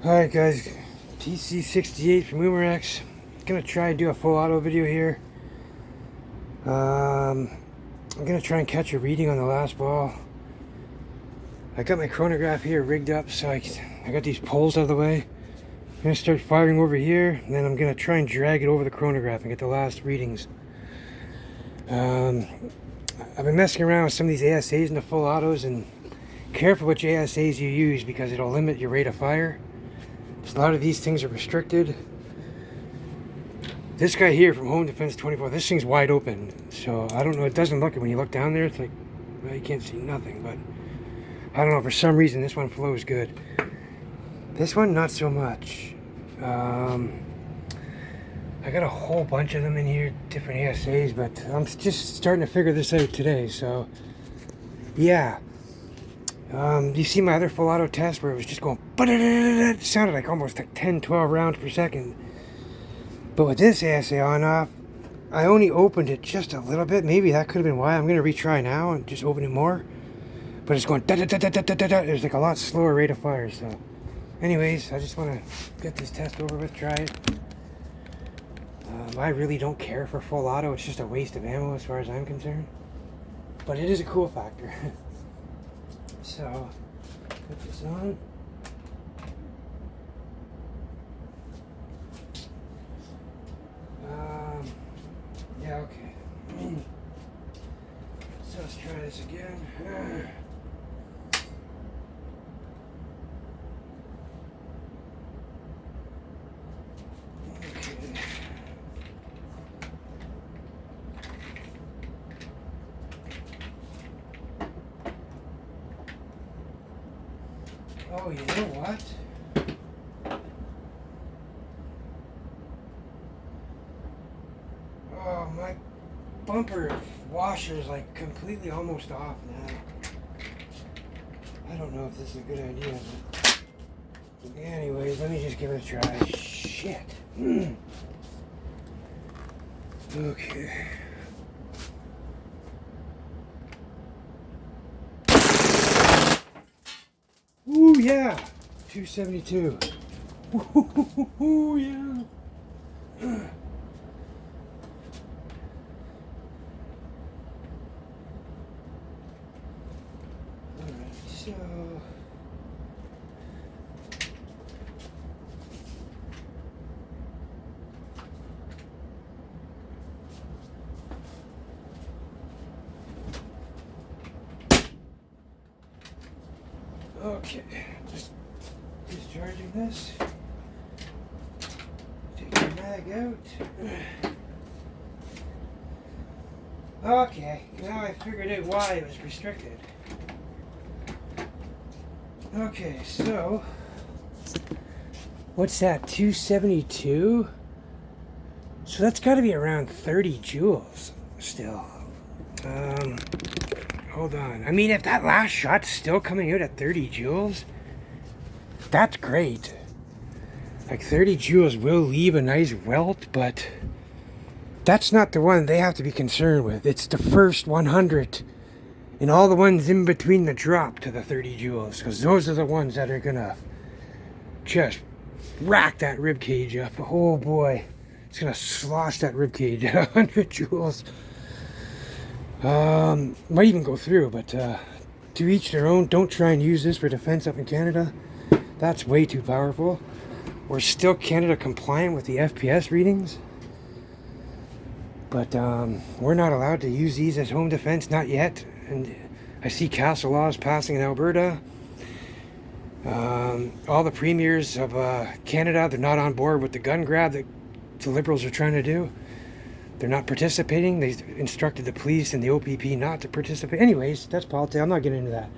Alright guys, TC68 from Umarex. Gonna try and do a full auto video here. I'm gonna try and catch a reading on the last ball. I got my chronograph here rigged up, so I got these poles out of the way. I'm gonna start firing over here, and then I'm gonna try and drag it over the chronograph and get the last readings. I've been messing around with some of these ASAs and the full autos, and careful which ASAs you use because it'll limit your rate of fire. A lot of these things are restricted. This guy here from Home Defense 24, this thing's wide open. So I don't know, it doesn't look it when you look down there. It's like, well, you can't see nothing, but I don't know, for some reason this one flows good. This one, not so much. I got a whole bunch of them in here, different ASAs, but I'm just starting to figure this out today, so yeah. You see my other full auto test where it was just going, it sounded like almost like 10-12 rounds per second. But with this ASA on off, I only opened it just a little bit. Maybe that could have been why. I'm going to retry now and just open it more. But it's going There's like a lot slower rate of fire. So anyways, I just want to get this test over with, try it. I really don't care for full auto. It's just a waste of ammo as far as I'm concerned. But it is a cool factor. So, put this on. Yeah, okay. So let's try this again. Okay. Oh, you know what? Oh, my bumper washer is like completely almost off now. I don't know if this is a good idea, but anyways, let me just give it a try. Shit. Okay. Ooh, yeah. 272. Ooh, yeah. Alright, so okay, just discharging this. Take the mag out. Okay, now I figured out why it was restricted. Okay, so what's that? 272? So that's got to be around 30 joules still. Hold on. I mean, if that last shot's still coming out at 30 joules, that's great. Like 30 joules will leave a nice welt, but that's not the one they have to be concerned with. It's the first 100 and all the ones in between the drop to the 30 joules, because those are the ones that are gonna just rack that rib cage up. Oh boy, it's gonna slosh that rib cage at 100 joules. Might even go through, but to each their own. Don't try and use this for defense up in Canada. That's way too powerful. We're still Canada compliant with the FPS readings, but we're not allowed to use these as home defense, not yet. And I see castle laws passing in Alberta. All the premiers of Canada, they're not on board with the gun grab that the Liberals are trying to do. They're not participating. They instructed the police and the OPP not to participate. Anyways, that's politics. I'm not getting into that.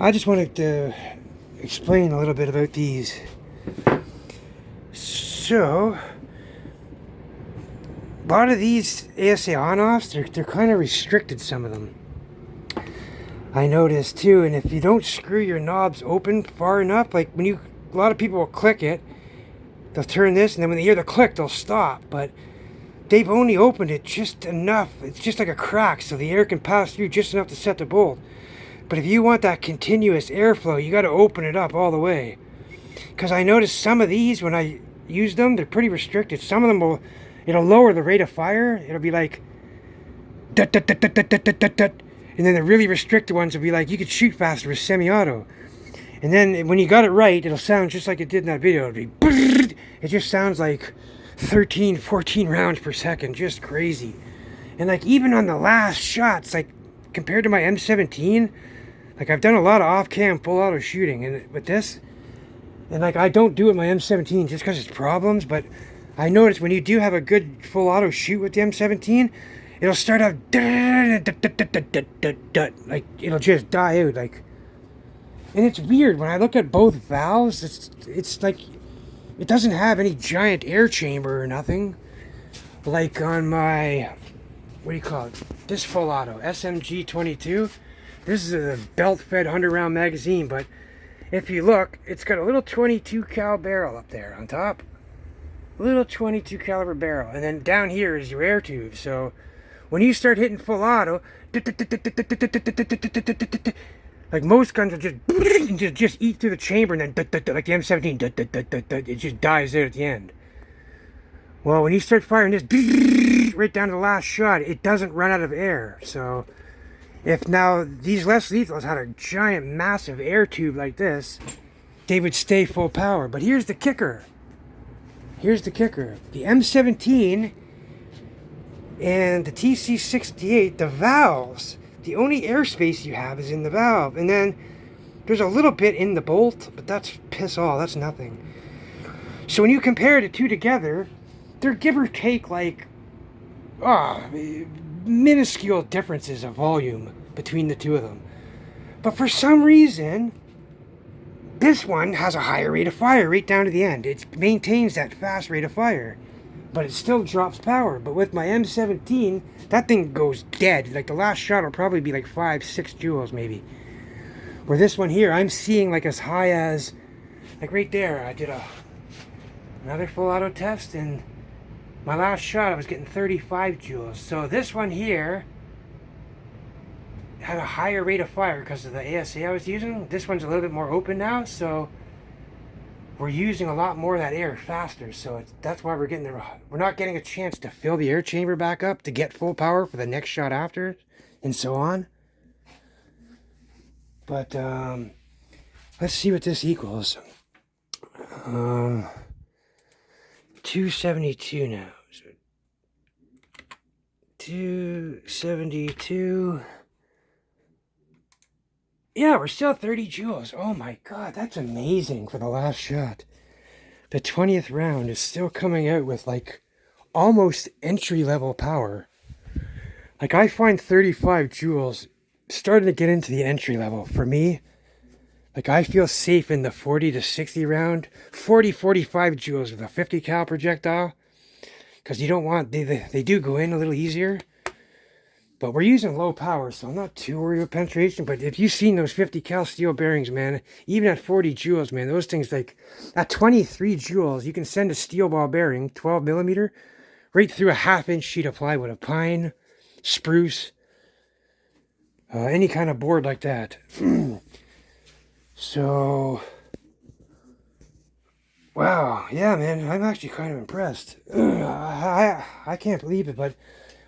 I just wanted to explain a little bit about these. So, a lot of these ASA on-offs, they're kind of restricted, some of them. I noticed too, and if you don't screw your knobs open far enough, like a lot of people will click it, they'll turn this, and then when they hear the click, they'll stop, but they've only opened it just enough. It's just like a crack, so the air can pass through just enough to set the bolt. But if you want that continuous airflow, you got to open it up all the way. Because I noticed some of these, when I use them, they're pretty restricted. Some of them will, it'll lower the rate of fire. It'll be like, dut, dut, dut, dut, dut, dut, dut, dut, dut. And then the really restricted ones will be like, you could shoot faster with semi-auto. And then when you got it right, it'll sound just like it did in that video. It'll be, it just sounds like 13, 14 rounds per second. Just crazy. And like even on the last shots, like compared to my M17, like I've done a lot of off-cam full auto shooting, and with this, and like I don't do it with my M17 just because it's problems, but I noticed when you do have a good full auto shoot with the M17, it'll start out like it'll just die out, like. And it's weird when I look at both valves. It's like it doesn't have any giant air chamber or nothing, like on my, what do you call it? This full auto SMG 22. This is a belt-fed 100-round magazine, but if you look, it's got a little 22 cal barrel up there on top. A little 22 caliber barrel, and then down here is your air tube. So when you start hitting full auto, like most guns will just eat through the chamber, and then like the M17, it just dies there at the end. Well, when you start firing this right down to the last shot, it doesn't run out of air. So if now these less lethals had a giant, massive air tube like this, they would stay full power. But here's the kicker. Here's the kicker. The M17 and the TC68, the valves, the only airspace you have is in the valve. And then there's a little bit in the bolt, but that's piss all. That's nothing. So when you compare the two together, they're give or take like minuscule differences of volume between the two of them. But for some reason, this one has a higher rate of fire right down to the end. It maintains that fast rate of fire, but it still drops power. But with my M17, that thing goes dead. Like the last shot will probably be like 5-6 joules maybe. Where this one here, I'm seeing like as high as, like right there, I did another full auto test, and my last shot I was getting 35 joules. So this one here had a higher rate of fire because of the ASA I was using. This one's a little bit more open now, so we're using a lot more of that air faster. So that's why we're not getting a chance to fill the air chamber back up to get full power for the next shot after, and so on. But let's see what this equals. 272 now. So 272. Yeah, we're still 30 joules. Oh my god, that's amazing for the last shot. The 20th round is still coming out with like almost entry-level power. Like I find 35 joules starting to get into the entry level for me. Like I feel safe in the 40 to 60 round, 40-45 joules with a 50 cal projectile, because you don't want, they do go in a little easier. But we're using low power, so I'm not too worried about penetration. But if you've seen those 50 cal steel bearings, man, even at 40 joules, man, those things, like at 23 joules, you can send a steel ball bearing, 12 millimeter, right through a 1/2 inch sheet of plywood, of pine, spruce, any kind of board like that. So, wow, yeah, man, I'm actually kind of impressed. I can't believe it, but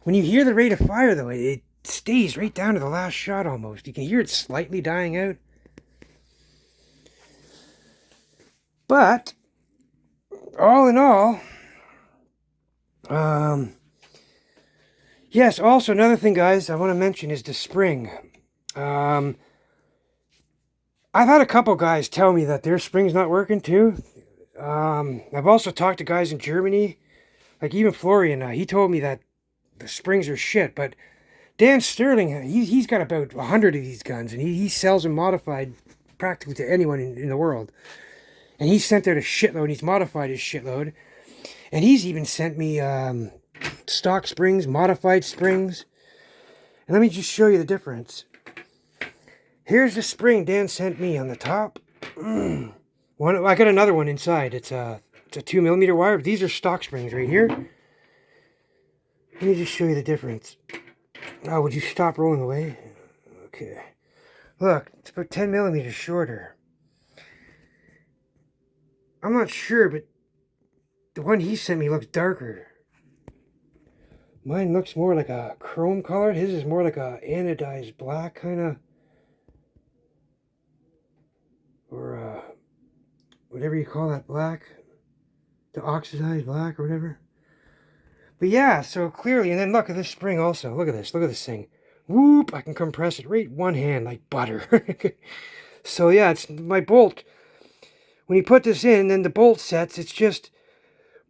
when you hear the rate of fire, though, it stays right down to the last shot almost. You can hear it slightly dying out. But, all in all, yes, also another thing, guys, I want to mention is the spring. I've had a couple guys tell me that their spring's not working too. I've also talked to guys in Germany, like even Florian, he told me that the springs are shit, but Dan Sterling, he's got about 100 of these guns, and he sells them modified practically to anyone in the world. And he sent out a shitload, and he's modified his shitload. And he's even sent me stock springs, modified springs. And let me just show you the difference. Here's the spring Dan sent me on the top. I got another one inside. It's a 2 millimeter wire. But these are stock springs right here. Let me just show you the difference. Oh, would you stop rolling away? Okay. Look, it's about 10 millimeters shorter. I'm not sure, but the one he sent me looks darker. Mine looks more like a chrome color. His is more like a anodized black kind of, or whatever you call that black, the oxidized black or whatever. But yeah, so clearly, and then look at this spring also. Look at this thing. Whoop! I can compress it right one hand like butter. So yeah, it's my bolt. When you put this in, then the bolt sets. It's just,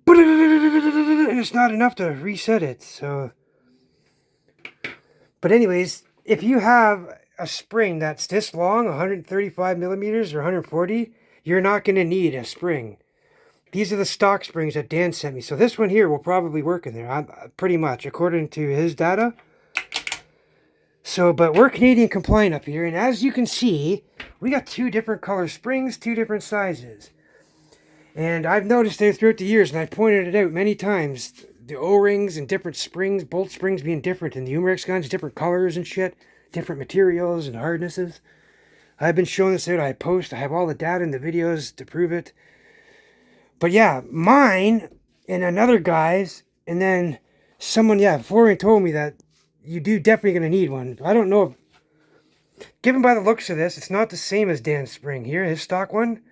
and it's not enough to reset it. So, but anyways, if you have a spring that's this long, 135 millimeters or 140, you're not going to need a spring. These are the stock springs that Dan sent me. So this one here will probably work in there, pretty much, according to his data. So, but we're Canadian compliant up here. And as you can see, we got two different color springs, two different sizes. And I've noticed that throughout the years, and I pointed it out many times, the O-rings and different springs, bolt springs being different in the Umarex guns, different colors and shit, different materials and hardnesses. I've been showing this out. I have all the data in the videos to prove it. But yeah, mine and another guy's, and then someone, Florian told me that you do definitely going to need one. I don't know if, given by the looks of this, it's not the same as Dan's spring here, his stock one.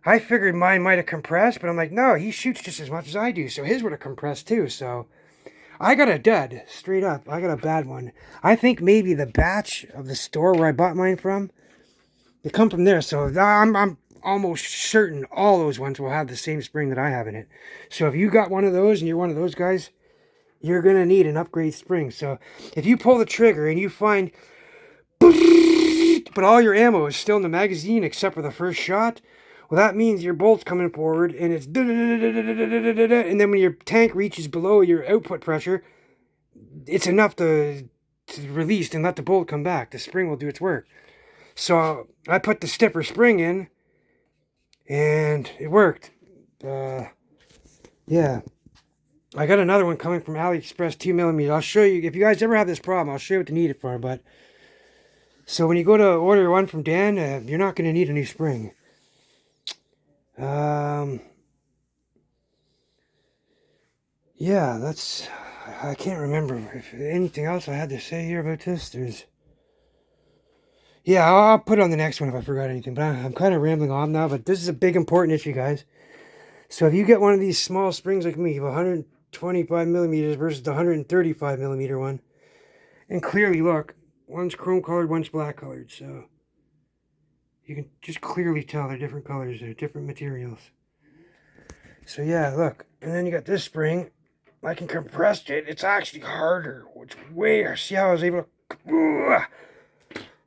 I figured mine might have compressed, but I'm like, no, he shoots just as much as I do, so his would have compressed too. So I got a dud, straight up. I got a bad one. I think maybe the batch of the store where I bought mine from, they come from there, so I'm almost certain all those ones will have the same spring that I have in it. So if you got one of those and you're one of those guys, you're going to need an upgrade spring. So if you pull the trigger and you find, but all your ammo is still in the magazine except for the first shot, well, that means your bolt's coming forward and it's, and then when your tank reaches below your output pressure, it's enough to release and let the bolt come back. The spring will do its work. So I put the stiffer spring in, and it worked. Yeah. I got another one coming from AliExpress, 2mm. I'll show you, if you guys ever have this problem, I'll show you what to need it for. But so when you go to order one from Dan, you're not going to need a new spring. Yeah, that's, I can't remember if anything else I had to say here about this. Yeah, I'll put it on the next one if I forgot anything. But I'm kind of rambling on now. But this is a big important issue, guys. So if you get one of these small springs like me, 125 millimeters versus the 135 millimeter one, and clearly look, one's chrome colored, one's black colored. So you can just clearly tell they're different colors, they're different materials. So yeah, look, and then you got this spring. I can compress it. It's actually harder. It's way. See how I was able to.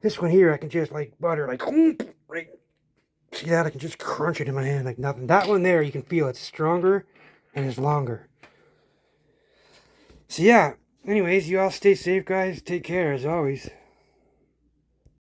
This one here, I can just like butter, like right. See that? I can just crunch it in my hand like nothing. That one there, you can feel it's stronger and it's longer. So yeah. Anyways, you all stay safe, guys. Take care as always.